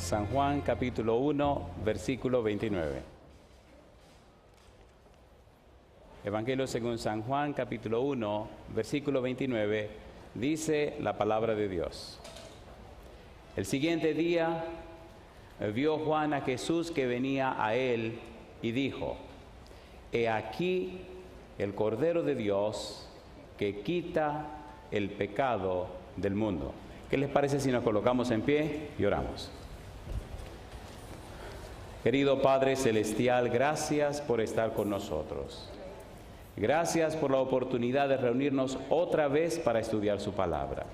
San Juan capítulo 1, versículo 29. Evangelio según San Juan capítulo 1, versículo 29, dice la palabra de Dios. El siguiente día vio Juan a Jesús que venía a él y dijo: He aquí el Cordero de Dios que quita el pecado del mundo. ¿Qué les parece si nos colocamos en pie y oramos? Querido Padre Celestial, gracias por estar con nosotros. Gracias por la oportunidad de reunirnos otra vez para estudiar su palabra.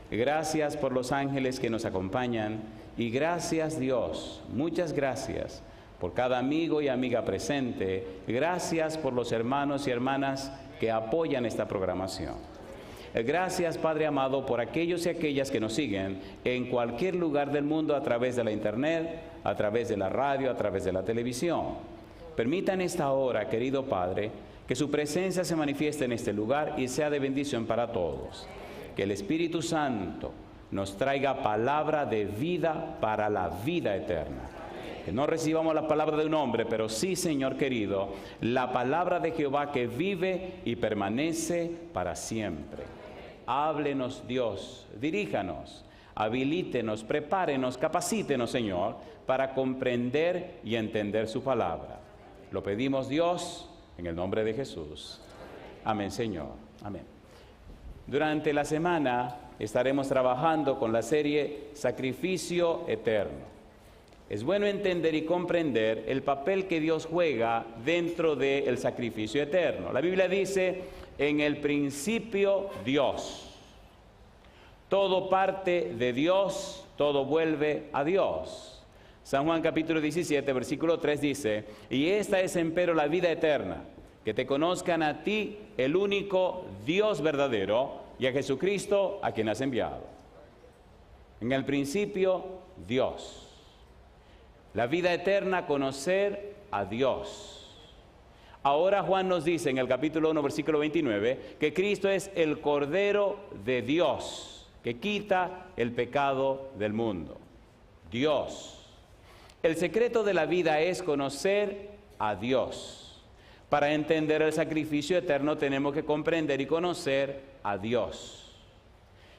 Gracias por los ángeles que nos acompañan y gracias Dios, muchas gracias por cada amigo y amiga presente. Gracias por los hermanos y hermanas que apoyan esta programación. Gracias, Padre amado, por aquellos y aquellas que nos siguen en cualquier lugar del mundo a través de la internet, a través de la radio, a través de la televisión. Permitan esta hora, querido Padre, que su presencia se manifieste en este lugar y sea de bendición para todos. Que el Espíritu Santo nos traiga palabra de vida para la vida eterna. Que no recibamos la palabra de un hombre, pero sí, Señor querido, la palabra de Jehová que vive y permanece para siempre. Háblenos, Dios, diríjanos, habilítenos, prepárenos, capacítenos, Señor, para comprender y entender su palabra. Lo pedimos, Dios, en el nombre de Jesús. Amén, Señor. Amén. Durante la semana estaremos trabajando con la serie Sacrificio Eterno. Es bueno entender y comprender el papel que Dios juega dentro del sacrificio eterno. La Biblia dice: en el principio Dios. Todo parte de Dios, todo vuelve a Dios. San Juan capítulo 17, versículo 3 dice: y esta es empero la vida eterna, que te conozcan a ti, el único Dios verdadero, y a Jesucristo, a quien has enviado. En el principio, Dios. La vida eterna, conocer a Dios. Ahora Juan nos dice en el capítulo 1, versículo 29, que Cristo es el Cordero de Dios, que quita el pecado del mundo. Dios. El secreto de la vida es conocer a Dios. Para entender el sacrificio eterno tenemos que comprender y conocer a Dios.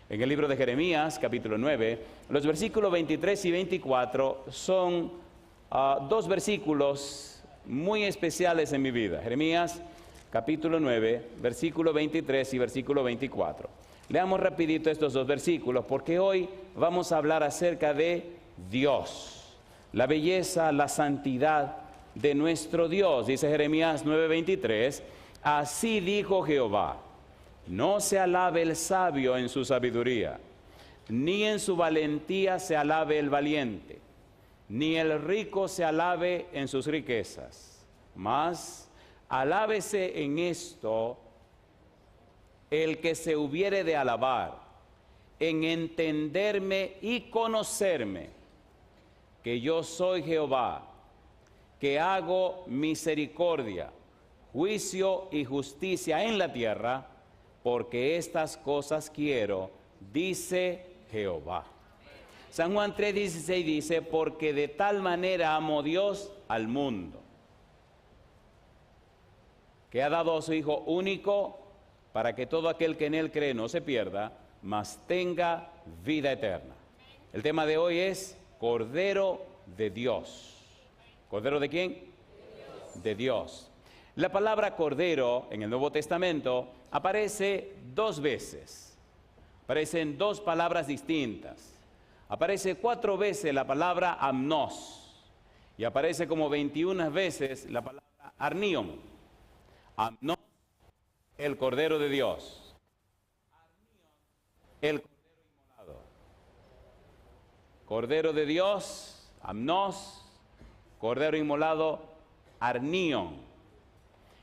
En el libro de Jeremías, capítulo 9, los versículos 23 y 24 son dos versículos muy especiales en mi vida. Jeremías, capítulo 9, versículo 23 y versículo 24. Leamos rapidito estos dos versículos porque hoy vamos a hablar acerca de Dios, la belleza, la santidad de nuestro Dios. Dice Jeremías 9:23, así dijo Jehová: no se alabe el sabio en su sabiduría, ni en su valentía se alabe el valiente, ni el rico se alabe en sus riquezas, mas alábese en esto el que se hubiere de alabar, en entenderme y conocerme, que yo soy Jehová, que hago misericordia, juicio y justicia en la tierra, porque estas cosas quiero, dice Jehová. San Juan 3:16 dice: porque de tal manera amó Dios al mundo, que ha dado a su Hijo único, para que todo aquel que en él cree no se pierda, mas tenga vida eterna. El tema de hoy es Cordero de Dios. ¿Cordero de quién? De Dios. La palabra Cordero en el Nuevo Testamento aparece dos veces. Aparecen dos palabras distintas. Aparece 4 veces la palabra amnos y aparece como 21 veces la palabra arnion. Amnos, el Cordero de Dios. Arnion, el Cordero inmolado. Cordero de Dios, amnos, Cordero inmolado, arnion.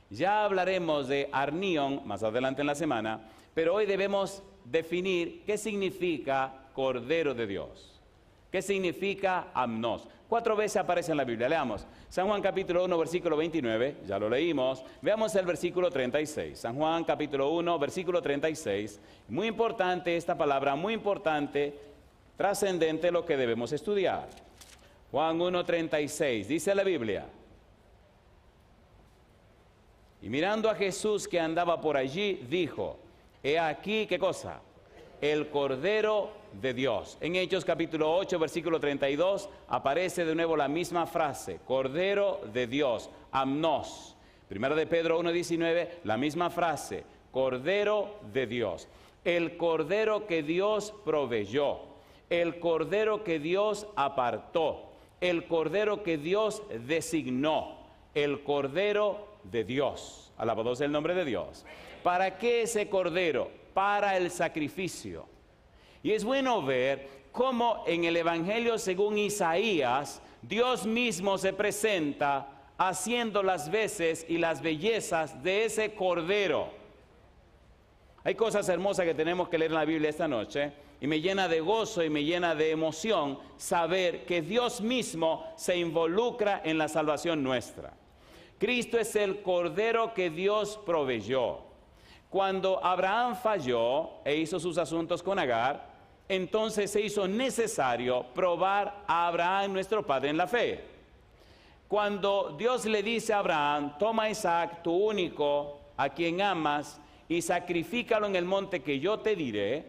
Ya hablaremos de arnion más adelante en la semana, pero hoy debemos definir qué significa Cordero de Dios. ¿Qué significa amnos? 4 veces aparece en la Biblia. Leamos. San Juan capítulo 1, versículo 29, ya lo leímos. Veamos el versículo 36. San Juan capítulo 1, versículo 36. Muy importante esta palabra, muy importante, trascendente lo que debemos estudiar. Juan 1:36, dice la Biblia. Y mirando a Jesús que andaba por allí, dijo, he aquí, ¿qué cosa? El Cordero de Dios. En Hechos capítulo 8, versículo 32, aparece de nuevo la misma frase, Cordero de Dios, amnos. Primera de Pedro 1:19, la misma frase, Cordero de Dios. El Cordero que Dios proveyó, el Cordero que Dios apartó, el Cordero que Dios designó, el Cordero de Dios. Alabado sea el nombre de Dios. ¿Para qué ese Cordero? Para el sacrificio. Y es bueno ver cómo en el Evangelio según Isaías, Dios mismo se presenta haciendo las veces y las bellezas de ese Cordero. Hay cosas hermosas que tenemos que leer en la Biblia esta noche y me llena de gozo y me llena de emoción saber que Dios mismo se involucra en la salvación nuestra. Cristo es el Cordero que Dios proveyó. Cuando Abraham falló e hizo sus asuntos con Agar, entonces se hizo necesario probar a Abraham, nuestro padre en la fe. Cuando Dios le dice a Abraham, toma a Isaac, tu único, a quien amas, y sacrifícalo en el monte que yo te diré.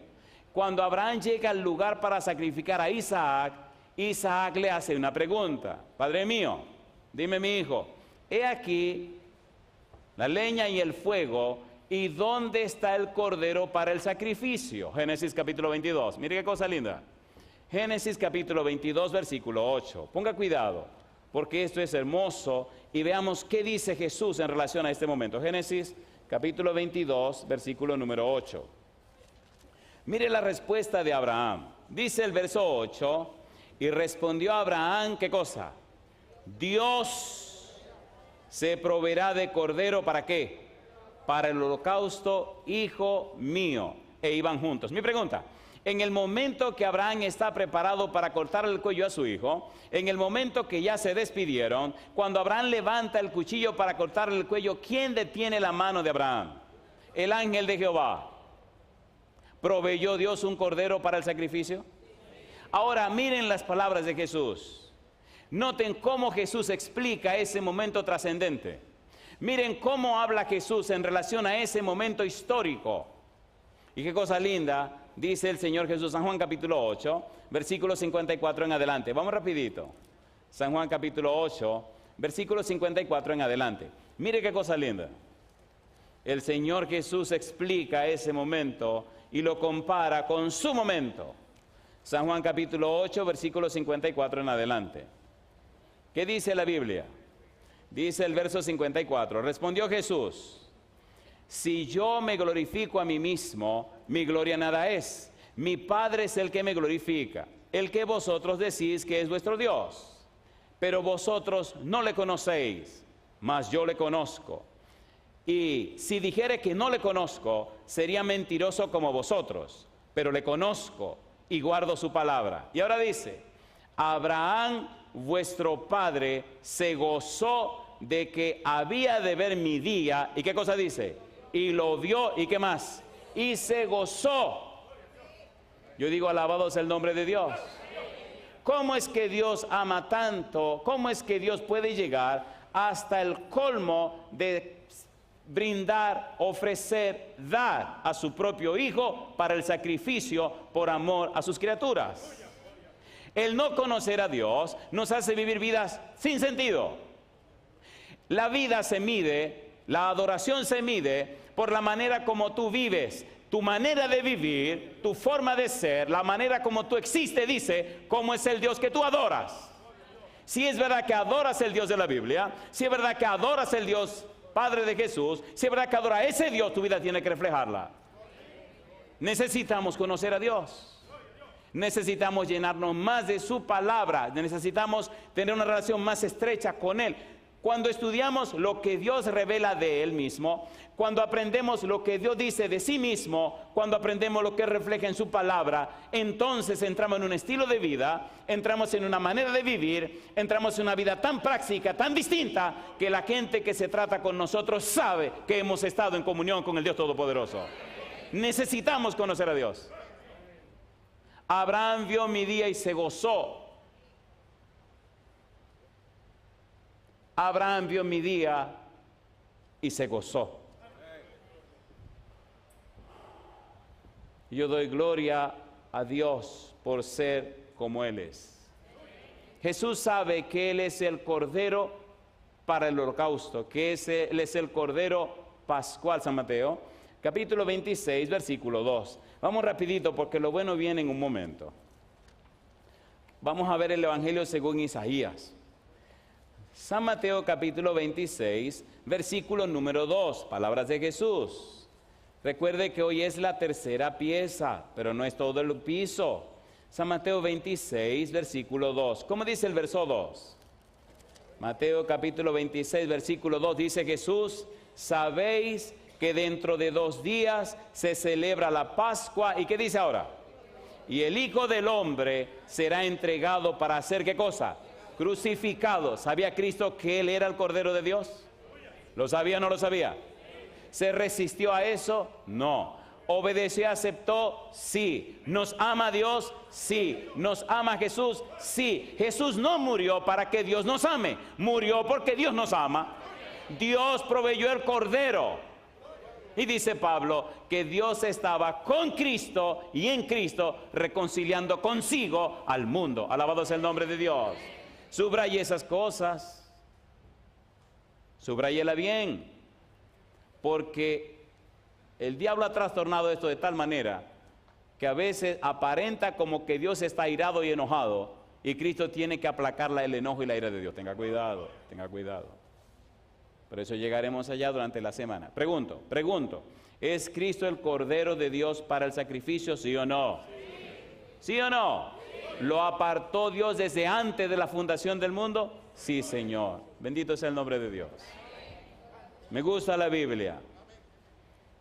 Cuando Abraham llega al lugar para sacrificar a Isaac, Isaac le hace una pregunta. Padre mío, dime mi hijo, he aquí la leña y el fuego, ¿y dónde está el cordero para el sacrificio? Génesis capítulo 22. Mire qué cosa linda. Génesis capítulo 22, versículo 8. Ponga cuidado, porque esto es hermoso y veamos qué dice Jesús en relación a este momento. Génesis capítulo 22, versículo número 8. Mire la respuesta de Abraham. Dice el verso 8, y respondió Abraham, ¿qué cosa? Dios se proveerá de cordero, ¿para qué? Para el holocausto, hijo mío. E iban juntos. Mi pregunta, en el momento que Abraham está preparado para cortar el cuello a su hijo, en el momento que ya se despidieron, cuando Abraham levanta el cuchillo para cortarle el cuello, ¿quién detiene la mano de Abraham? El ángel de Jehová. ¿Proveyó Dios un cordero para el sacrificio? Ahora miren las palabras de Jesús. Noten cómo Jesús explica ese momento trascendente. Miren cómo habla Jesús en relación a ese momento histórico. Y qué cosa linda, dice el Señor Jesús, San Juan capítulo 8, versículo 54 en adelante. Vamos rapidito. San Juan capítulo 8, versículo 54 en adelante. Mire qué cosa linda. El Señor Jesús explica ese momento y lo compara con su momento. San Juan capítulo 8, versículo 54 en adelante. ¿Qué dice la Biblia? Dice el verso 54, respondió Jesús, si yo me glorifico a mí mismo, mi gloria nada es. Mi Padre es el que me glorifica, el que vosotros decís que es vuestro Dios. Pero vosotros no le conocéis, mas yo le conozco. Y si dijere que no le conozco, sería mentiroso como vosotros, pero le conozco y guardo su palabra. Y ahora dice, Abraham, vuestro padre, se gozó de que había de ver mi día. ¿Y qué cosa dice? Y lo vio, ¿y qué más? Y se gozó. Yo digo, alabado sea el nombre de Dios. ¿Cómo es que Dios ama tanto? ¿Cómo es que Dios puede llegar hasta el colmo de brindar, ofrecer, dar a su propio Hijo para el sacrificio por amor a sus criaturas? El no conocer a Dios nos hace vivir vidas sin sentido. La vida se mide, la adoración se mide por la manera como tú vives. Tu manera de vivir, tu forma de ser, la manera como tú existes, dice cómo es el Dios que tú adoras. Si es verdad que adoras el Dios de la Biblia, si es verdad que adoras el Dios Padre de Jesús, si es verdad que adoras a ese Dios, tu vida tiene que reflejarla. Necesitamos conocer a Dios. Necesitamos llenarnos más de su palabra. Necesitamos tener una relación más estrecha con Él. Cuando estudiamos lo que Dios revela de Él mismo, cuando aprendemos lo que Dios dice de sí mismo, cuando aprendemos lo que refleja en su palabra, entonces entramos en un estilo de vida, entramos en una manera de vivir, entramos en una vida tan práctica, tan distinta, que la gente que se trata con nosotros sabe que hemos estado en comunión con el Dios Todopoderoso. Necesitamos conocer a Dios. Abraham vio mi día y se gozó. Abraham vio mi día y se gozó. Yo doy gloria a Dios por ser como Él es. Jesús sabe que Él es el Cordero para el holocausto, que Él es el Cordero Pascual. San Mateo, capítulo 26, versículo 2. Vamos rapidito porque lo bueno viene en un momento. Vamos a ver el Evangelio según Isaías. San Mateo, capítulo 26, versículo número 2, palabras de Jesús. Recuerde que hoy es la tercera pieza, pero no es todo el piso. San Mateo 26, versículo 2. ¿Cómo dice el verso 2? Mateo capítulo 26, versículo 2, dice Jesús: sabéis que dentro de 2 días se celebra la Pascua. ¿Y qué dice ahora? Y el Hijo del Hombre será entregado para hacer ¿qué cosa? Crucificado. ¿Sabía Cristo que Él era el Cordero de Dios? ¿Lo sabía o no lo sabía? ¿Se resistió a eso? No. ¿Obedeció, aceptó? Sí. ¿Nos ama Dios? Sí. ¿Nos ama Jesús? Sí. Jesús no murió para que Dios nos ame, murió porque Dios nos ama. Dios proveyó el Cordero. Y dice Pablo que Dios estaba con Cristo y en Cristo reconciliando consigo al mundo. Alabado sea el nombre de Dios. Subraye esas cosas. Subrayela bien. Porque el diablo ha trastornado esto de tal manera que a veces aparenta como que Dios está airado y enojado y Cristo tiene que aplacar el enojo y la ira de Dios. Tenga cuidado, tenga cuidado. Por eso llegaremos allá durante la semana. Pregunto, ¿es Cristo el Cordero de Dios para el sacrificio, sí o no? ¿Sí o no? ¿Lo apartó Dios desde antes de la fundación del mundo? Sí, Señor. Bendito sea el nombre de Dios. Me gusta la Biblia.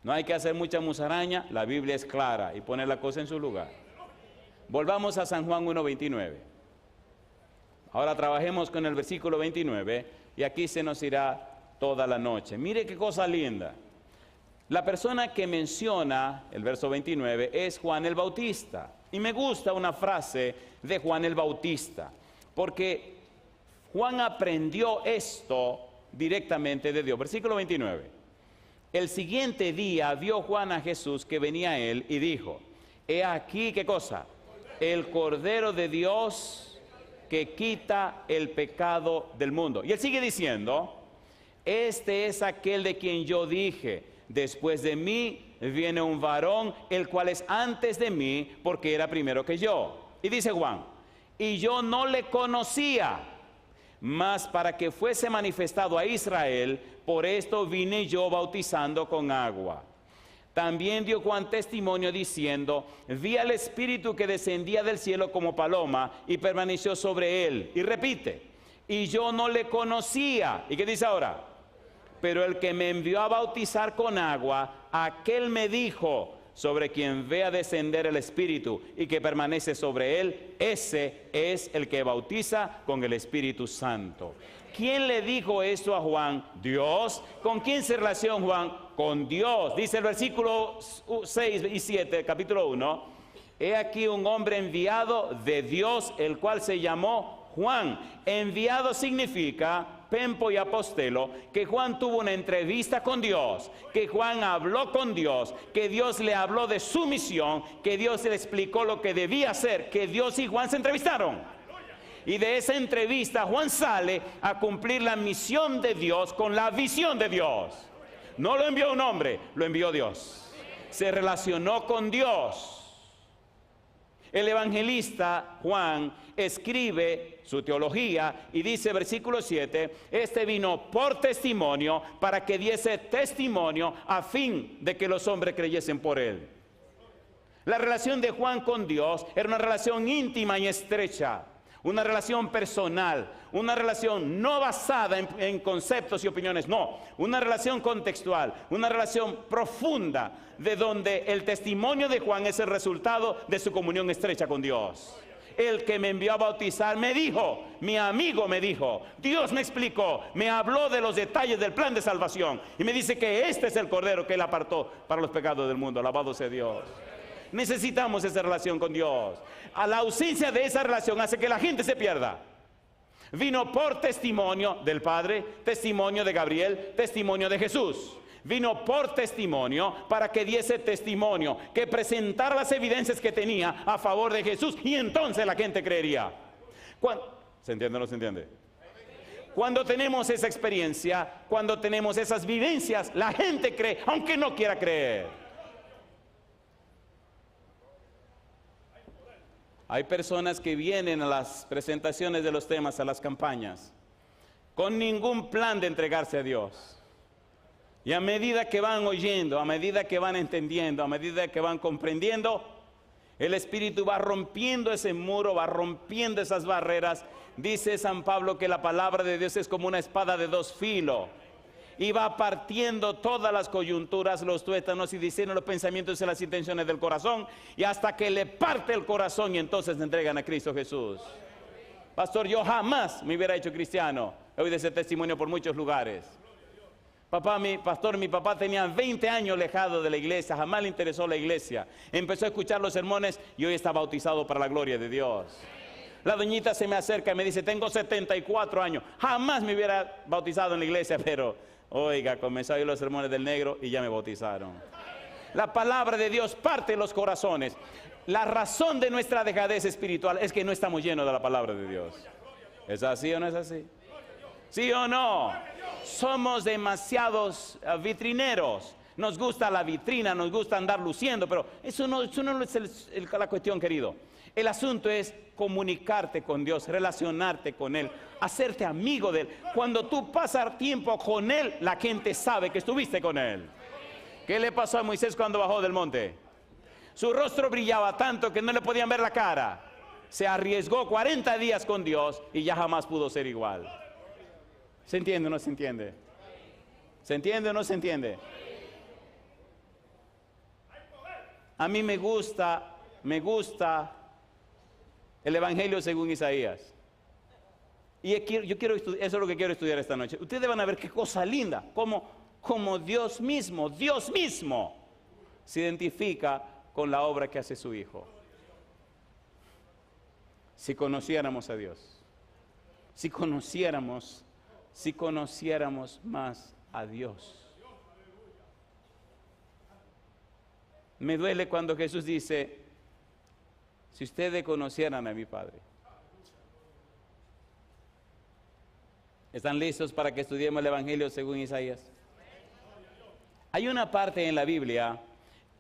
No hay que hacer mucha musaraña, la Biblia es clara y pone la cosa en su lugar. Volvamos a San Juan 1:29. Ahora trabajemos con el versículo 29 y aquí se nos irá toda la noche. Mire qué cosa linda. La persona que menciona el verso 29 es Juan el Bautista. Y me gusta una frase de Juan el Bautista, porque Juan aprendió esto directamente de Dios. Versículo 29. El siguiente día vio Juan a Jesús que venía a él y dijo: he aquí, ¿qué cosa? El Cordero de Dios que quita el pecado del mundo. Y él sigue diciendo: este es aquel de quien yo dije, después de mí viene un varón, el cual es antes de mí, porque era primero que yo. Y dice Juan: y yo no le conocía, mas para que fuese manifestado a Israel, por esto vine yo bautizando con agua. También dio Juan testimonio diciendo: vi al Espíritu que descendía del cielo como paloma y permaneció sobre él. Y repite: y yo no le conocía. ¿Y qué dice ahora? Pero el que me envió a bautizar con agua, aquel me dijo: sobre quien vea descender el Espíritu y que permanece sobre él, ese es el que bautiza con el Espíritu Santo. ¿Quién le dijo esto a Juan? Dios. ¿Con quién se relaciona Juan? Con Dios. Dice el versículo 6 y 7, capítulo 1. He aquí un hombre enviado de Dios, el cual se llamó Juan. Enviado significa Pempo y Apostelo, que Juan tuvo una entrevista con Dios, que Juan habló con Dios, que Dios le habló de su misión, que Dios le explicó lo que debía hacer, que Dios y Juan se entrevistaron. Y de esa entrevista Juan sale a cumplir la misión de Dios con la visión de Dios. No lo envió un hombre, lo envió Dios. Se relacionó con Dios. El evangelista Juan escribe su teología y dice, versículo 7, este vino por testimonio, para que diese testimonio a fin de que los hombres creyesen por él. La relación de Juan con Dios era una relación íntima y estrecha, una relación personal, una relación no basada en conceptos y opiniones, no, una relación contextual, una relación profunda, de donde el testimonio de Juan es el resultado de su comunión estrecha con Dios. El que me envió a bautizar me dijo, mi amigo me dijo, Dios me explicó, me habló de los detalles del plan de salvación y me dice que este es el Cordero que él apartó para los pecados del mundo. Alabado sea Dios. Necesitamos esa relación con Dios. A la ausencia de esa relación hace que la gente se pierda. Vino por testimonio del Padre, testimonio de Gabriel, testimonio de Jesús. Vino por testimonio para que diese testimonio, que presentara las evidencias que tenía a favor de Jesús, y entonces la gente creería. ¿Se entiende o no se entiende? Cuando tenemos esa experiencia, cuando tenemos esas vivencias, la gente cree, aunque no quiera creer. Hay personas que vienen a las presentaciones de los temas, a las campañas, con ningún plan de entregarse a Dios. Y a medida que van oyendo, a medida que van entendiendo, a medida que van comprendiendo, el Espíritu va rompiendo ese muro, va rompiendo esas barreras. Dice San Pablo que la palabra de Dios es como una espada de dos filos. Y va partiendo todas las coyunturas, los tuétanos y diciendo los pensamientos y las intenciones del corazón. Y hasta que le parte el corazón y entonces se entregan a Cristo Jesús. Pastor, yo jamás me hubiera hecho cristiano. He oído ese testimonio por muchos lugares. Mi papá tenía 20 años alejado de la iglesia, jamás le interesó la iglesia. Empezó a escuchar los sermones y hoy está bautizado para la gloria de Dios. La doñita se me acerca y me dice, tengo 74 años, jamás me hubiera bautizado en la iglesia, pero oiga, comenzó a oír los sermones del negro y ya me bautizaron. La palabra de Dios parte los corazones. La razón de nuestra dejadez espiritual es que no estamos llenos de la palabra de Dios. ¿Es así o no es así? ¿Sí o no? Somos demasiados vitrineros. Nos gusta la vitrina, nos gusta andar luciendo, pero eso no es la cuestión, querido. El asunto es comunicarte con Dios, relacionarte con Él, hacerte amigo de Él. Cuando tú pasas tiempo con Él, la gente sabe que estuviste con Él. ¿Qué le pasó a Moisés cuando bajó del monte? Su rostro brillaba tanto que no le podían ver la cara. Se arriesgó 40 días con Dios y ya jamás pudo ser igual. ¿Se entiende o no se entiende? ¿Se entiende o no se entiende? A mí me gusta el Evangelio según Isaías. Y yo quiero estudiar, eso es lo que quiero estudiar esta noche. Ustedes van a ver qué cosa linda, como Dios mismo se identifica con la obra que hace su Hijo. Si conociéramos a Dios, si conociéramos más a Dios. Me duele cuando Jesús dice, si ustedes conocieran a mi Padre. ¿Están listos para que estudiemos el Evangelio según Isaías? Hay una parte en la Biblia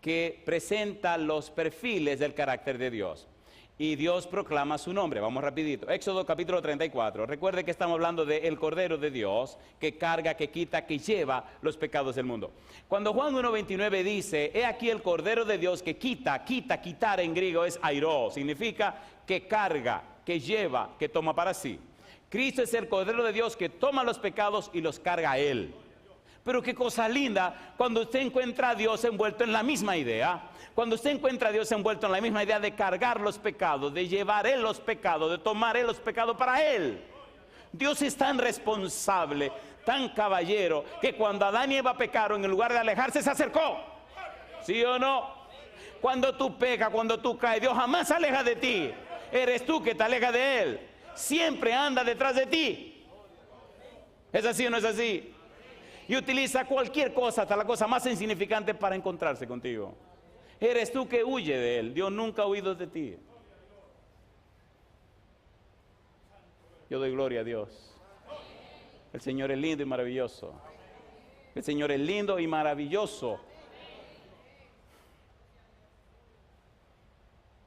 que presenta los perfiles del carácter de Dios. Y Dios proclama su nombre. Vamos rapidito. Éxodo capítulo 34. Recuerde que estamos hablando del Cordero de Dios que carga, que quita, que lleva los pecados del mundo. Cuando Juan 1:29 dice, he aquí el Cordero de Dios que quitar en griego es airo. Significa que carga, que lleva, que toma para sí. Cristo es el Cordero de Dios que toma los pecados y los carga a Él. Pero qué cosa linda cuando usted encuentra a Dios envuelto en la misma idea. Cuando usted encuentra a Dios envuelto en la misma idea de cargar los pecados, de llevar Él los pecados, de tomar Él los pecados para Él. Dios es tan responsable, tan caballero, que cuando Adán y Eva pecaron, en lugar de alejarse, se acercó. ¿Sí o no? Cuando tú pecas, cuando tú caes, Dios jamás se aleja de ti. Eres tú que te alejas de Él. Siempre anda detrás de ti. ¿Es así o no es así? Y utiliza cualquier cosa, hasta la cosa más insignificante, para encontrarse contigo. Eres tú que huye de Él. Dios nunca ha huido de ti. Yo doy gloria a Dios. El Señor es lindo y maravilloso. El Señor es lindo y maravilloso.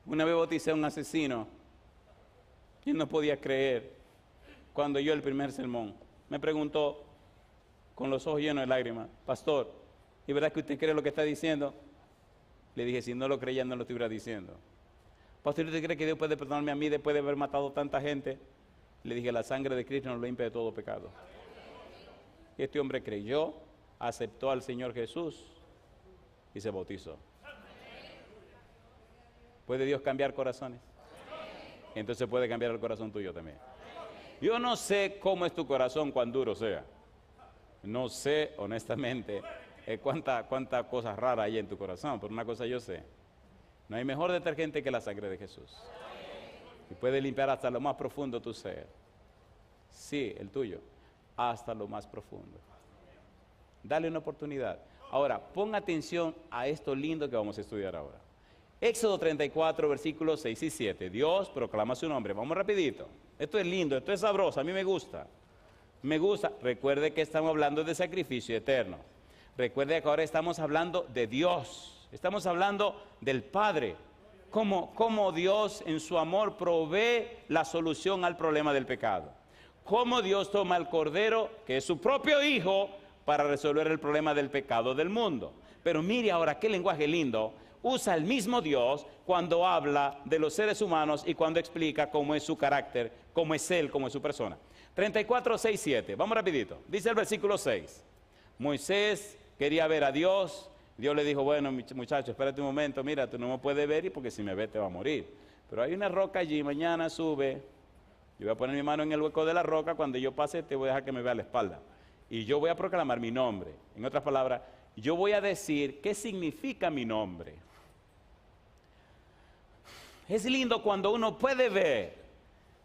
Una vez bauticé a un asesino y no podía creer cuando oyó el primer sermón. Me preguntó con los ojos llenos de lágrimas, pastor, ¿y verdad que usted cree lo que está diciendo? Le dije, si no lo creía, no lo estuviera diciendo. Pastor, ¿usted cree que Dios puede perdonarme a mí después de haber matado tanta gente? Le dije, la sangre de Cristo nos limpia de todo pecado. Y este hombre creyó, aceptó al Señor Jesús y se bautizó. ¿Puede Dios cambiar corazones? Entonces puede cambiar el corazón tuyo también. Yo no sé cómo es tu corazón, cuán duro sea. No sé, honestamente, cuántas cosas raras hay en tu corazón, pero una cosa yo sé. No hay mejor detergente que la sangre de Jesús. Y puede limpiar hasta lo más profundo tu ser. Sí, el tuyo. Hasta lo más profundo. Dale una oportunidad. Ahora, pon atención a esto lindo que vamos a estudiar ahora. Éxodo 34, versículos 6 y 7. Dios proclama su nombre. Vamos rapidito. Esto es lindo, esto es sabroso, a mí me gusta. Me gusta. Recuerde que estamos hablando de sacrificio eterno. Recuerde que ahora estamos hablando de Dios. Estamos hablando del Padre. Cómo Dios en su amor provee la solución al problema del pecado. Cómo Dios toma al Cordero, que es su propio Hijo, para resolver el problema del pecado del mundo. Pero mire ahora qué lenguaje lindo. Usa el mismo Dios cuando habla de los seres humanos y cuando explica cómo es su carácter, cómo es Él, cómo es su persona. 34, 6, 7. Vamos rapidito. Dice el versículo 6. Moisés quería ver a Dios. Dios le dijo, bueno, muchacho, espérate un momento, mira, tú no me puedes ver y porque si me ves te va a morir. Pero hay una roca allí, mañana sube. Yo voy a poner mi mano en el hueco de la roca, cuando yo pase te voy a dejar que me vea la espalda. Y yo voy a proclamar mi nombre. En otras palabras, yo voy a decir qué significa mi nombre. Es lindo cuando uno puede ver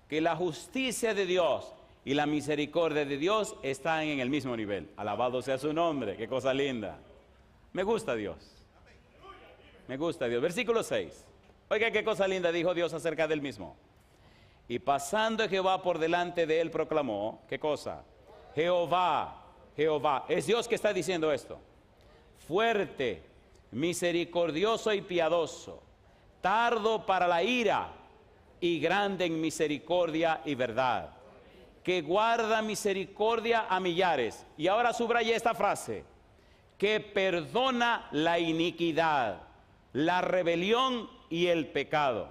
que la justicia de Dios y la misericordia de Dios están en el mismo nivel. Alabado sea su nombre, qué cosa linda. Me gusta Dios. Me gusta Dios. Versículo 6. Oiga qué cosa linda dijo Dios acerca del mismo. Y pasando Jehová por delante de él proclamó, ¿qué cosa? Jehová, Jehová. Es Dios que está diciendo esto. Fuerte, misericordioso y piadoso, tardo para la ira y grande en misericordia y verdad, que guarda misericordia a millares. Y ahora subraya esta frase, que perdona la iniquidad, la rebelión y el pecado,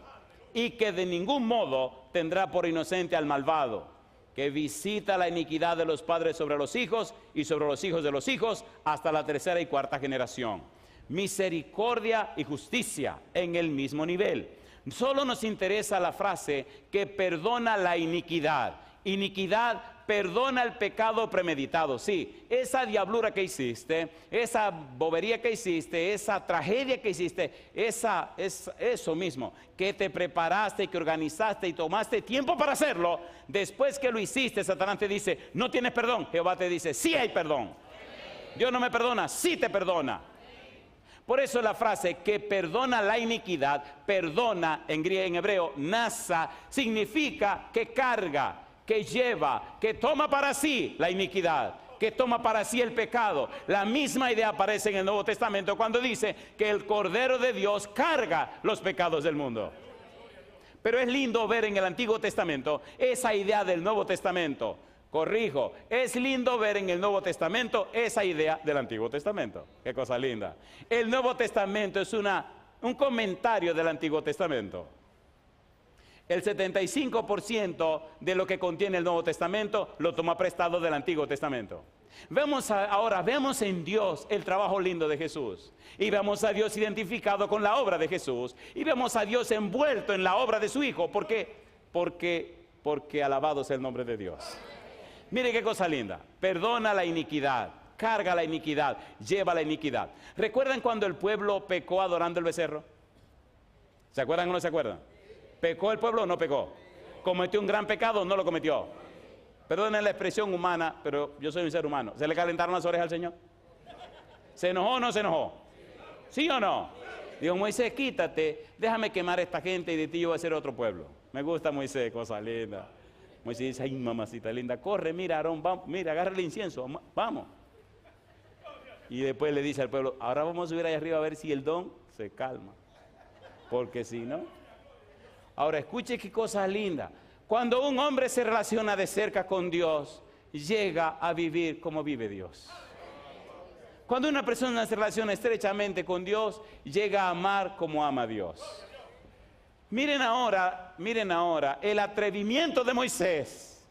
y que de ningún modo tendrá por inocente al malvado, que visita la iniquidad de los padres sobre los hijos y sobre los hijos de los hijos hasta la tercera y cuarta generación. Misericordia y justicia en el mismo nivel. Solo nos interesa la frase que perdona la iniquidad. Iniquidad perdona el pecado premeditado. Sí, esa diablura que hiciste, esa bobería que hiciste, esa tragedia que hiciste, eso mismo, que te preparaste, que organizaste y tomaste tiempo para hacerlo, después que lo hiciste, Satanás te dice, no tienes perdón. Jehová te dice, sí hay perdón. Dios no me perdona, sí te perdona. Por eso la frase que perdona la iniquidad, perdona en hebreo, nasa, significa que carga, que lleva, que toma para sí la iniquidad, que toma para sí el pecado. La misma idea aparece en el Nuevo Testamento cuando dice que el Cordero de Dios carga los pecados del mundo. Pero es lindo ver en el Antiguo Testamento esa idea del Nuevo Testamento. Corrijo, es lindo ver en el Nuevo Testamento esa idea del Antiguo Testamento. Qué cosa linda. El Nuevo Testamento es un comentario del Antiguo Testamento. El 75% de lo que contiene el Nuevo Testamento lo toma prestado del Antiguo Testamento. Ahora vemos en Dios el trabajo lindo de Jesús. Y vemos a Dios identificado con la obra de Jesús. Y vemos a Dios envuelto en la obra de su Hijo. ¿Por qué? Porque alabado sea el nombre de Dios. Mire qué cosa linda. Perdona la iniquidad, carga la iniquidad, lleva la iniquidad. ¿Recuerdan cuando el pueblo pecó adorando el becerro? ¿Se acuerdan o no se acuerdan? ¿Pecó el pueblo o no pecó? ¿Cometió un gran pecado o no lo cometió? Perdonen la expresión humana, pero yo soy un ser humano. ¿Se le calentaron las orejas al Señor? ¿Se enojó o no se enojó? ¿Sí o no? Dijo, Moisés, quítate, déjame quemar a esta gente y de ti yo voy a hacer otro pueblo. Me gusta Moisés, cosa linda. Moisés dice, ay, mamacita linda, corre, mira, Aarón, vamos, mira, agarra el incienso, vamos. Y después le dice al pueblo, ahora vamos a subir allá arriba a ver si el don se calma. Porque si no... Ahora, escuche qué cosa linda. Cuando un hombre se relaciona de cerca con Dios, llega a vivir como vive Dios. Cuando una persona se relaciona estrechamente con Dios, llega a amar como ama Dios. Miren ahora el atrevimiento de Moisés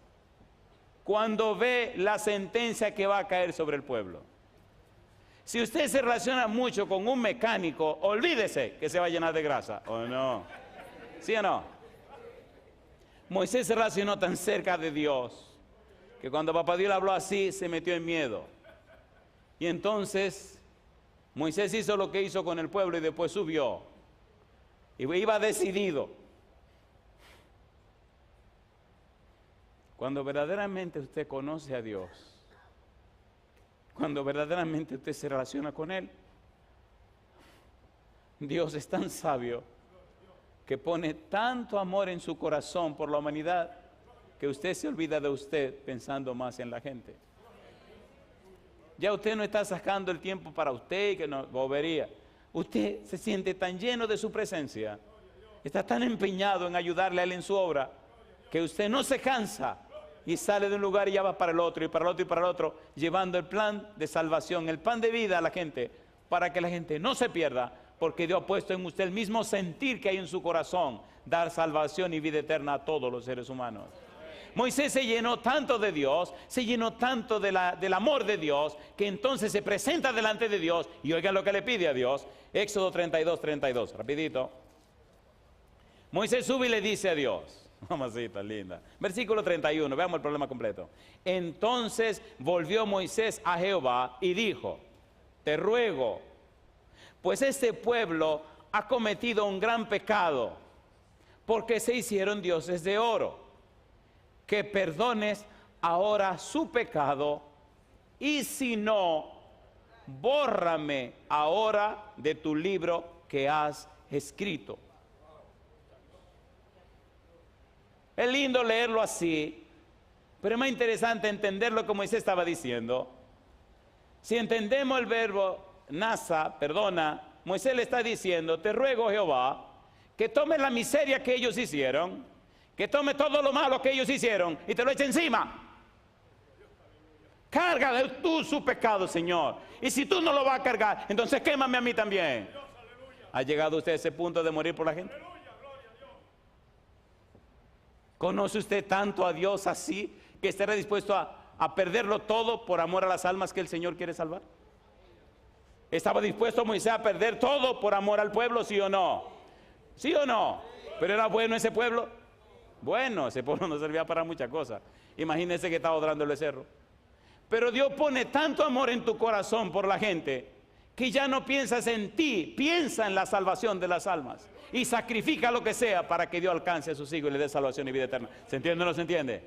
cuando ve la sentencia que va a caer sobre el pueblo. Si usted se relaciona mucho con un mecánico, olvídese que se va a llenar de grasa, ¿o no? ¿Sí o no? Moisés se relacionó tan cerca de Dios que cuando Papá Dios le habló así, se metió en miedo. Y entonces Moisés hizo lo que hizo con el pueblo y después subió. Y iba decidido. Cuando verdaderamente usted conoce a Dios, cuando verdaderamente usted se relaciona con Él, Dios es tan sabio que pone tanto amor en su corazón por la humanidad que usted se olvida de usted pensando más en la gente. Ya usted no está sacando el tiempo para usted, que no, bobería. Usted se siente tan lleno de su presencia, está tan empeñado en ayudarle a Él en su obra, que usted no se cansa y sale de un lugar y ya va para el otro, y para el otro, y para el otro, llevando el plan de salvación, el pan de vida a la gente, para que la gente no se pierda, porque Dios ha puesto en usted el mismo sentir que hay en su corazón, dar salvación y vida eterna a todos los seres humanos. Moisés se llenó tanto de Dios, se llenó tanto del amor de Dios, que entonces se presenta delante de Dios, y oigan lo que le pide a Dios. Éxodo 32, rapidito. Moisés sube y le dice a Dios, mamacita linda, versículo 31, veamos el problema completo. Entonces volvió Moisés a Jehová y dijo, te ruego, pues este pueblo ha cometido un gran pecado, porque se hicieron dioses de oro, que perdones ahora su pecado, y si no, bórrame ahora de tu libro que has escrito. Es lindo leerlo así, pero es más interesante entenderlo como Moisés estaba diciendo. Si entendemos el verbo nasa, perdona, Moisés le está diciendo, te ruego Jehová, que tome la miseria que ellos hicieron, que tome todo lo malo que ellos hicieron y te lo eche encima. Carga de tú su pecado, Señor. Y si tú no lo vas a cargar, entonces quémame a mí también. ¿Ha llegado usted a ese punto de morir por la gente? ¿Conoce usted tanto a Dios así que estará dispuesto a perderlo todo por amor a las almas que el Señor quiere salvar? ¿Estaba dispuesto Moisés a perder todo por amor al pueblo, sí o no? ¿Sí o no? ¿Pero era bueno ese pueblo? Bueno, ese pueblo no servía para muchas cosas. Imagínense que estaba adorando el becerro. Pero Dios pone tanto amor en tu corazón por la gente que ya no piensas en ti, piensa en la salvación de las almas y sacrifica lo que sea para que Dios alcance a sus hijos y le dé salvación y vida eterna. ¿Se entiende o no se entiende?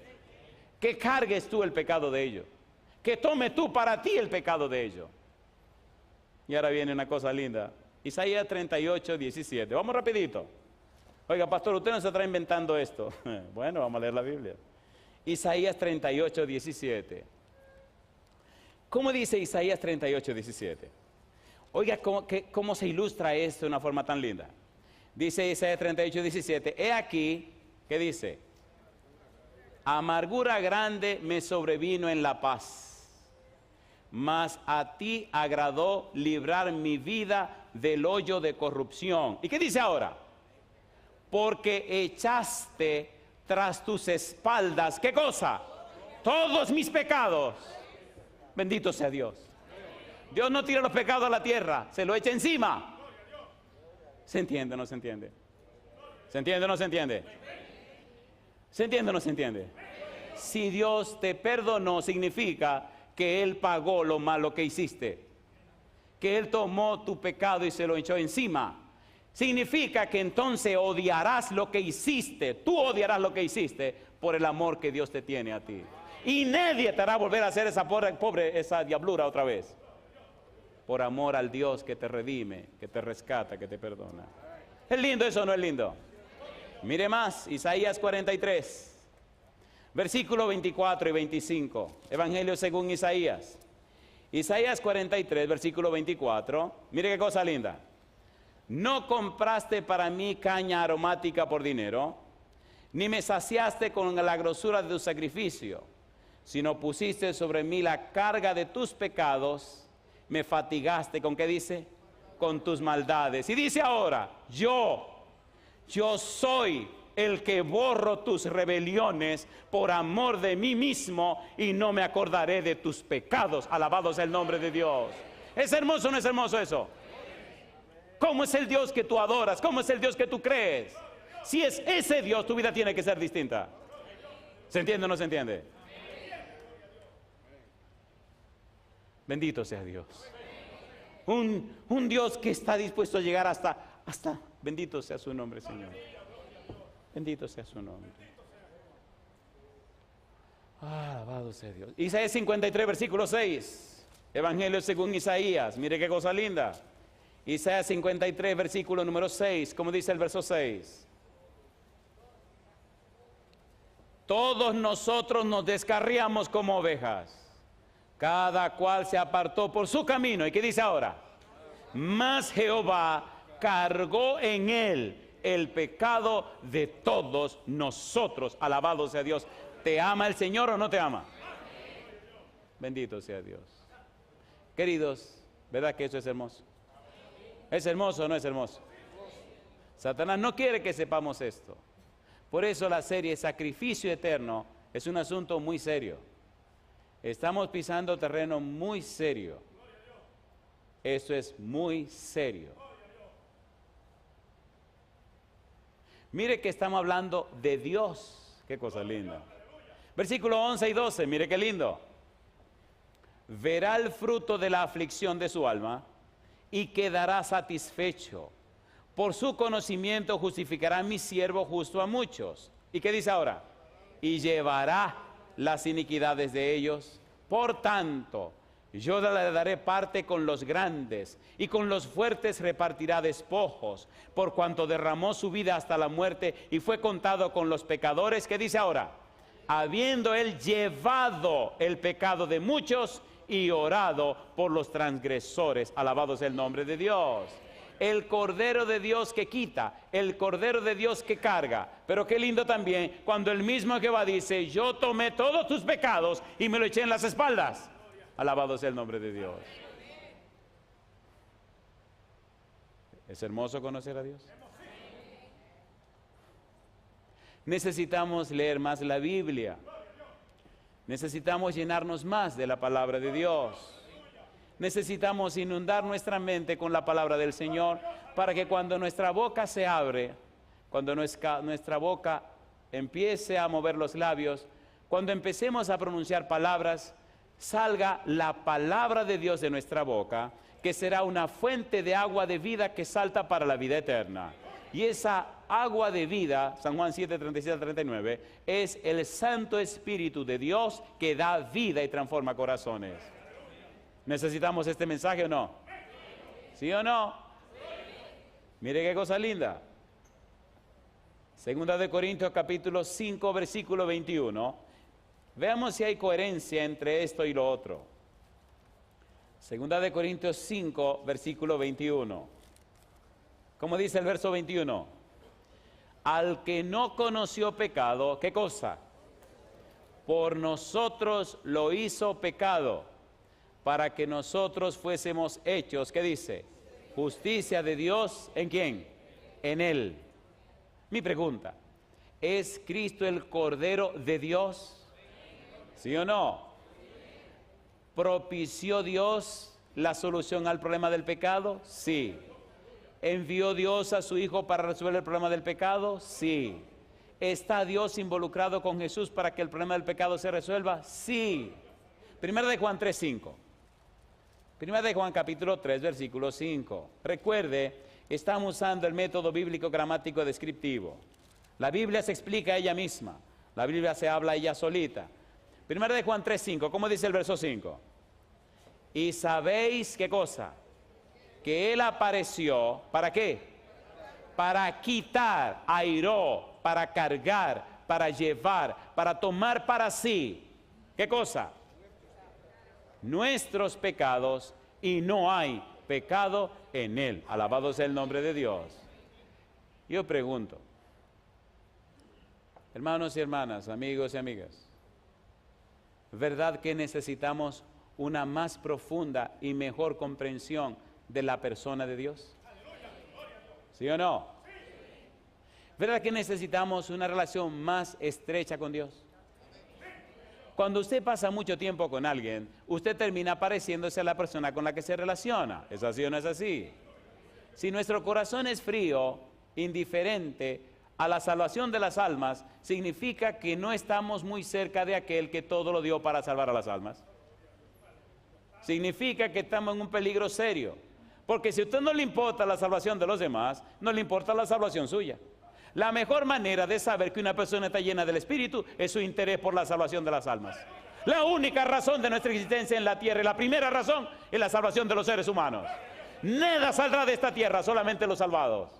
Que cargues tú el pecado de ellos, que tome tú para ti el pecado de ellos. Y ahora viene una cosa linda, Isaías 38, 17. Vamos rapidito. Oiga, pastor, usted no se está inventando esto. Bueno, vamos a leer la Biblia. Isaías 38, 17. ¿Cómo dice Isaías 38, 17? Oiga, ¿cómo se ilustra esto de una forma tan linda? Dice Isaías 38, 17. He aquí, ¿qué dice? Amargura grande me sobrevino en la paz, mas a ti agradó librar mi vida del hoyo de corrupción. ¿Y qué dice ahora? Porque echaste tras tus espaldas, ¿qué cosa? Todos mis pecados. Bendito sea Dios. Dios no tira los pecados a la tierra, se lo echa encima. ¿Se entiende o no se entiende? ¿Se entiende o no se entiende? ¿Se entiende o no se entiende? Si Dios te perdonó, significa que Él pagó lo malo que hiciste, que Él tomó tu pecado y se lo echó encima. Significa que entonces odiarás lo que hiciste, tú odiarás lo que hiciste por el amor que Dios te tiene a ti. Y nadie te hará volver a hacer esa diablura otra vez. Por amor al Dios que te redime, que te rescata, que te perdona. ¿Es lindo eso o no es lindo? Mire más, Isaías 43, versículos 24 y 25. Evangelio según Isaías. Isaías 43, versículo 24. Mire qué cosa linda. No compraste para mí caña aromática por dinero, ni me saciaste con la grosura de tu sacrificio, sino pusiste sobre mí la carga de tus pecados, me fatigaste, ¿con qué dice? Con tus maldades. Y dice ahora, yo soy el que borro tus rebeliones por amor de mí mismo y no me acordaré de tus pecados. Alabado sea el nombre de Dios. ¿Es hermoso o no es hermoso eso? ¿Cómo es el Dios que tú adoras? ¿Cómo es el Dios que tú crees? Si es ese Dios, tu vida tiene que ser distinta. ¿Se entiende o no se entiende? Bendito sea Dios. Un Dios que está dispuesto a llegar hasta, bendito sea su nombre, Señor. Bendito sea su nombre. Alabado sea Dios. Isaías 53, versículo 6. Evangelio según Isaías. Mire qué cosa linda. Isaías 53, versículo número 6. ¿Cómo dice el verso 6? Todos nosotros nos descarriamos como ovejas. Cada cual se apartó por su camino. ¿Y qué dice ahora? Mas Jehová cargó en él el pecado de todos nosotros. Alabado sea Dios. ¿Te ama el Señor o no te ama? Bendito sea Dios. Queridos, ¿verdad que eso es hermoso? ¿Es hermoso o no es hermoso? Satanás no quiere que sepamos esto. Por eso la serie Sacrificio Eterno es un asunto muy serio. Estamos pisando terreno muy serio. Esto es muy serio. Mire que estamos hablando de Dios. Qué cosa linda. Versículo 11 y 12, mire qué lindo. Verá el fruto de la aflicción de su alma y quedará satisfecho. Por su conocimiento justificará mi siervo justo a muchos. ¿Y qué dice ahora? Y llevará las iniquidades de ellos. Por tanto, yo le daré parte con los grandes y con los fuertes repartirá despojos, por cuanto derramó su vida hasta la muerte y fue contado con los pecadores. ¿Qué dice ahora? Habiendo él llevado el pecado de muchos y orado por los transgresores. Alabado sea el nombre de Dios. El Cordero de Dios que quita, el Cordero de Dios que carga. Pero qué lindo también cuando el mismo Jehová dice: yo tomé todos tus pecados y me lo eché en las espaldas. Alabado sea el nombre de Dios. ¿Es hermoso conocer a Dios? Necesitamos leer más la Biblia. Necesitamos llenarnos más de la palabra de Dios. Necesitamos inundar nuestra mente con la palabra del Señor para que cuando nuestra boca se abre, cuando nuestra boca empiece a mover los labios, cuando empecemos a pronunciar palabras, salga la palabra de Dios de nuestra boca, que será una fuente de agua de vida que salta para la vida eterna. Y esa agua de vida, San Juan 7, 37 39, es el Santo Espíritu de Dios que da vida y transforma corazones. ¿Necesitamos este mensaje o no? ¿Sí o no? Mire qué cosa linda. Segunda de Corintios capítulo 5, versículo 21. Veamos si hay coherencia entre esto y lo otro. Segunda de Corintios 5, versículo 21. ¿Cómo dice el verso 21? Al que no conoció pecado, ¿qué cosa? Por nosotros lo hizo pecado, para que nosotros fuésemos hechos, ¿qué dice? Justicia de Dios, ¿en quién? En Él. Mi pregunta, ¿es Cristo el Cordero de Dios? ¿Sí o no? ¿Propició Dios la solución al problema del pecado? Sí. ¿Envió Dios a su Hijo para resolver el problema del pecado? Sí. ¿Está Dios involucrado con Jesús para que el problema del pecado se resuelva? Sí. Primera de Juan 3:5. Primera de Juan capítulo 3, versículo 5. Recuerde, estamos usando el método bíblico gramático descriptivo. La Biblia se explica a ella misma. La Biblia se habla a ella solita. Primera de Juan 3:5. ¿Cómo dice el verso 5? Y sabéis, ¿qué cosa? Que Él apareció, ¿para qué? Para quitar, airó, para cargar, para llevar, para tomar para sí, ¿qué cosa? Nuestros pecados, y no hay pecado en Él. Alabado sea el nombre de Dios. Yo pregunto, hermanos y hermanas, amigos y amigas, ¿verdad que necesitamos una más profunda y mejor comprensión de la persona de Dios? ¿Sí o no? ¿Verdad que necesitamos una relación más estrecha con Dios? Cuando usted pasa mucho tiempo con alguien, usted termina pareciéndose a la persona con la que se relaciona. ¿Es así o no es así? Si nuestro corazón es frío, indiferente a la salvación de las almas, significa que no estamos muy cerca de aquel que todo lo dio para salvar a las almas. Significa que estamos en un peligro serio. Porque si a usted no le importa la salvación de los demás, no le importa la salvación suya. La mejor manera de saber que una persona está llena del Espíritu es su interés por la salvación de las almas. La única razón de nuestra existencia en la tierra, y la primera razón, es la salvación de los seres humanos. Nada saldrá de esta tierra, solamente los salvados.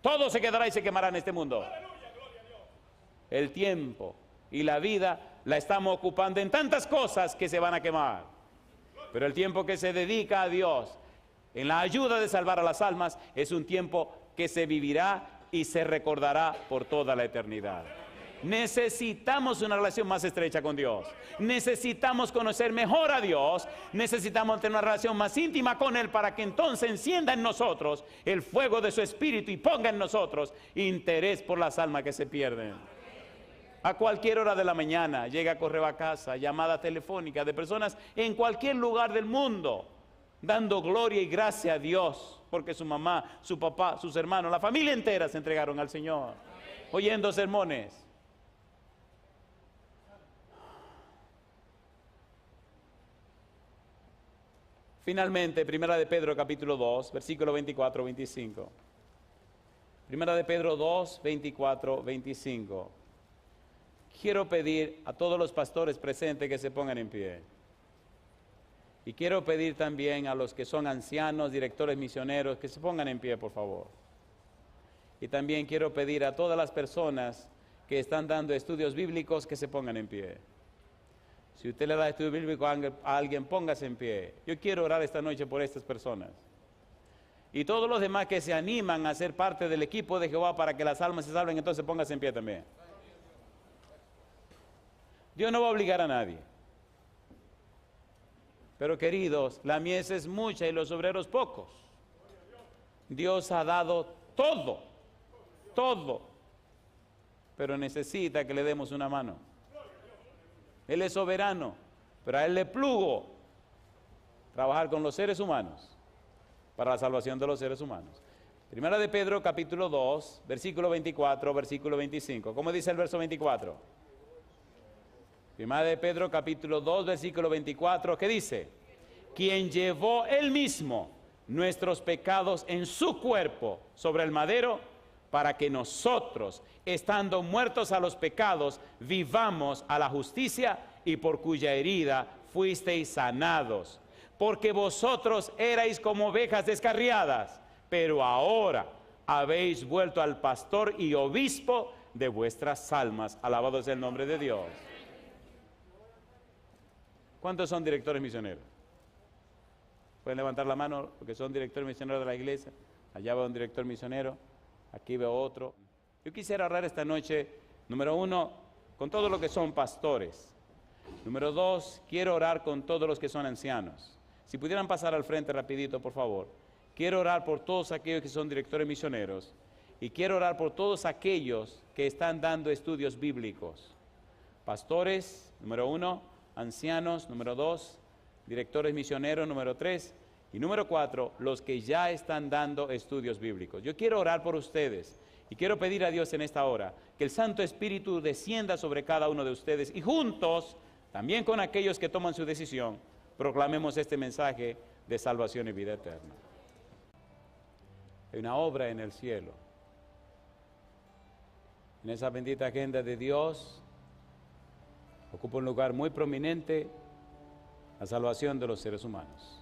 Todo se quedará y se quemará en este mundo. El tiempo y la vida la estamos ocupando en tantas cosas que se van a quemar. Pero el tiempo que se dedica a Dios en la ayuda de salvar a las almas es un tiempo que se vivirá y se recordará por toda la eternidad. Necesitamos una relación más estrecha con Dios. Necesitamos conocer mejor a Dios. Necesitamos tener una relación más íntima con Él para que entonces encienda en nosotros el fuego de su Espíritu y ponga en nosotros interés por las almas que se pierden. A cualquier hora de la mañana llega correo a casa, llamada telefónica de personas en cualquier lugar del mundo, dando gloria y gracia a Dios, porque su mamá, su papá, sus hermanos, la familia entera se entregaron al Señor, oyendo sermones. Finalmente, Primera de Pedro capítulo 2, versículo 24-25. Primera de Pedro 2, 24-25. Quiero pedir a todos los pastores presentes que se pongan en pie. Y quiero pedir también a los que son ancianos, directores misioneros, que se pongan en pie, por favor. Y también quiero pedir a todas las personas que están dando estudios bíblicos que se pongan en pie. Si usted le da estudio bíblico a alguien, póngase en pie. Yo quiero orar esta noche por estas personas. Y todos los demás que se animan a ser parte del equipo de Jehová para que las almas se salven, entonces póngase en pie también. Dios no va a obligar a nadie. Pero queridos, la mies es mucha y los obreros pocos. Dios ha dado todo, todo. Pero necesita que le demos una mano. Él es soberano, pero a Él le plugo trabajar con los seres humanos para la salvación de los seres humanos. Primera de Pedro, capítulo 2, versículo 24, versículo 25. ¿Cómo dice el verso 24? Primera de Pedro, capítulo 2, versículo 24, ¿qué dice? Quien llevó Él mismo nuestros pecados en su cuerpo sobre el madero, para que nosotros, estando muertos a los pecados, vivamos a la justicia, y por cuya herida fuisteis sanados. Porque vosotros erais como ovejas descarriadas, pero ahora habéis vuelto al pastor y obispo de vuestras almas. Alabado sea el nombre de Dios. ¿Cuántos son directores misioneros? Pueden levantar la mano porque son directores misioneros de la iglesia. Allá va un director misionero. Aquí veo otro. Yo quisiera orar esta noche, número 1, con todos los que son pastores. Número 2, quiero orar con todos los que son ancianos. Si pudieran pasar al frente rapidito, por favor. Quiero orar por todos aquellos que son directores misioneros. Y quiero orar por todos aquellos que están dando estudios bíblicos. Pastores, número 1, ancianos, número 2, directores misioneros, número 3. Y número 4, los que ya están dando estudios bíblicos. Yo quiero orar por ustedes y quiero pedir a Dios en esta hora que el Santo Espíritu descienda sobre cada uno de ustedes y juntos, también con aquellos que toman su decisión, proclamemos este mensaje de salvación y vida eterna. Hay una obra en el cielo. En esa bendita agenda de Dios ocupa un lugar muy prominente la salvación de los seres humanos.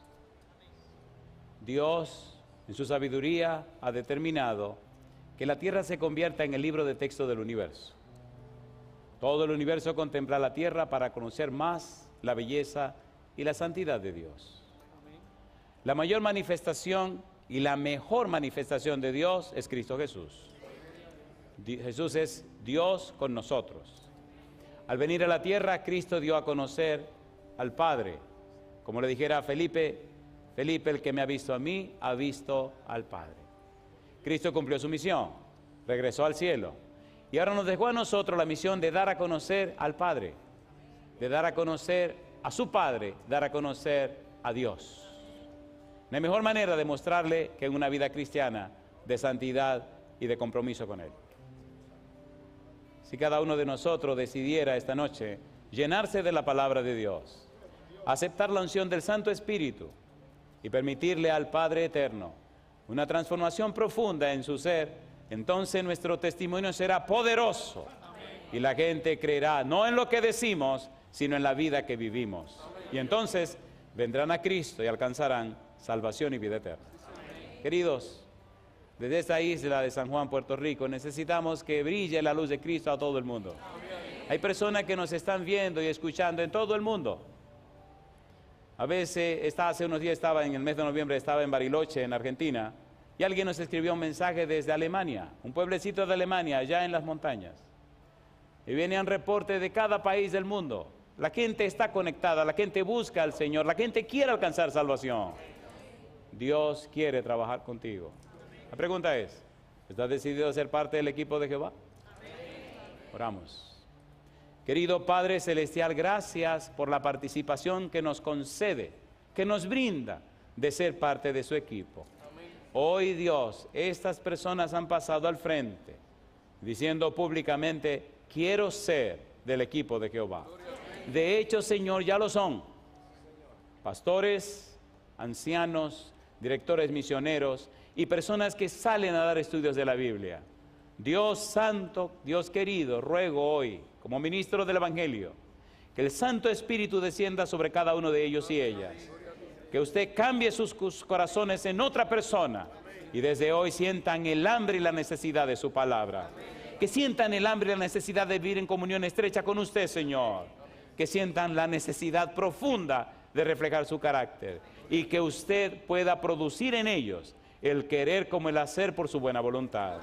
Dios, en su sabiduría, ha determinado que la tierra se convierta en el libro de texto del universo. Todo el universo contempla la tierra para conocer más la belleza y la santidad de Dios. La mayor manifestación y la mejor manifestación de Dios es Cristo Jesús. Jesús es Dios con nosotros. Al venir a la tierra, Cristo dio a conocer al Padre. Como le dijera a Felipe, el que me ha visto a mí, ha visto al Padre. Cristo cumplió su misión, regresó al cielo. Y ahora nos dejó a nosotros la misión de dar a conocer al Padre, de dar a conocer a su Padre, dar a conocer a Dios. No hay mejor manera de mostrarle que en una vida cristiana de santidad y de compromiso con Él. Si cada uno de nosotros decidiera esta noche llenarse de la palabra de Dios, aceptar la unción del Santo Espíritu, y permitirle al Padre Eterno una transformación profunda en su ser, entonces nuestro testimonio será poderoso y la gente creerá no en lo que decimos, sino en la vida que vivimos. Y entonces vendrán a Cristo y alcanzarán salvación y vida eterna. Queridos, desde esta isla de San Juan, Puerto Rico, necesitamos que brille la luz de Cristo a todo el mundo. Hay personas que nos están viendo y escuchando en todo el mundo. A veces, hace unos días estaba en el mes de noviembre, estaba en Bariloche, en Argentina, y alguien nos escribió un mensaje desde Alemania, un pueblecito de Alemania, allá en las montañas. Y venían reportes de cada país del mundo. La gente está conectada, la gente busca al Señor, la gente quiere alcanzar salvación. Dios quiere trabajar contigo. La pregunta es, ¿estás decidido a ser parte del equipo de Jehová? Oramos. Querido Padre Celestial, gracias por la participación que nos concede, que nos brinda de ser parte de su equipo. Hoy, Dios, estas personas han pasado al frente, diciendo públicamente, quiero ser del equipo de Jehová. De hecho, Señor, ya lo son. Pastores, ancianos, directores misioneros y personas que salen a dar estudios de la Biblia. Dios santo, Dios querido, ruego hoy, como ministro del Evangelio, que el Santo Espíritu descienda sobre cada uno de ellos y ellas. Que usted cambie sus corazones en otra persona y desde hoy sientan el hambre y la necesidad de su palabra. Que sientan el hambre y la necesidad de vivir en comunión estrecha con usted, Señor. Que sientan la necesidad profunda de reflejar su carácter y que usted pueda producir en ellos el querer como el hacer por su buena voluntad.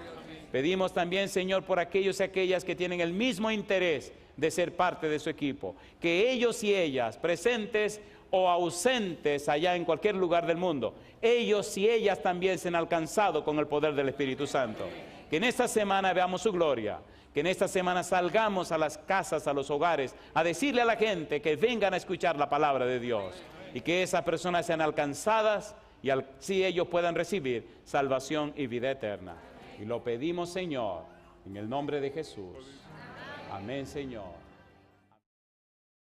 Pedimos también, Señor, por aquellos y aquellas que tienen el mismo interés de ser parte de su equipo, que ellos y ellas, presentes o ausentes allá en cualquier lugar del mundo, ellos y ellas también sean alcanzados con el poder del Espíritu Santo. Que en esta semana veamos su gloria, que en esta semana salgamos a las casas, a los hogares, a decirle a la gente que vengan a escuchar la palabra de Dios y que esas personas sean alcanzadas y así ellos puedan recibir salvación y vida eterna. Y lo pedimos, Señor, en el nombre de Jesús. Amén, Señor.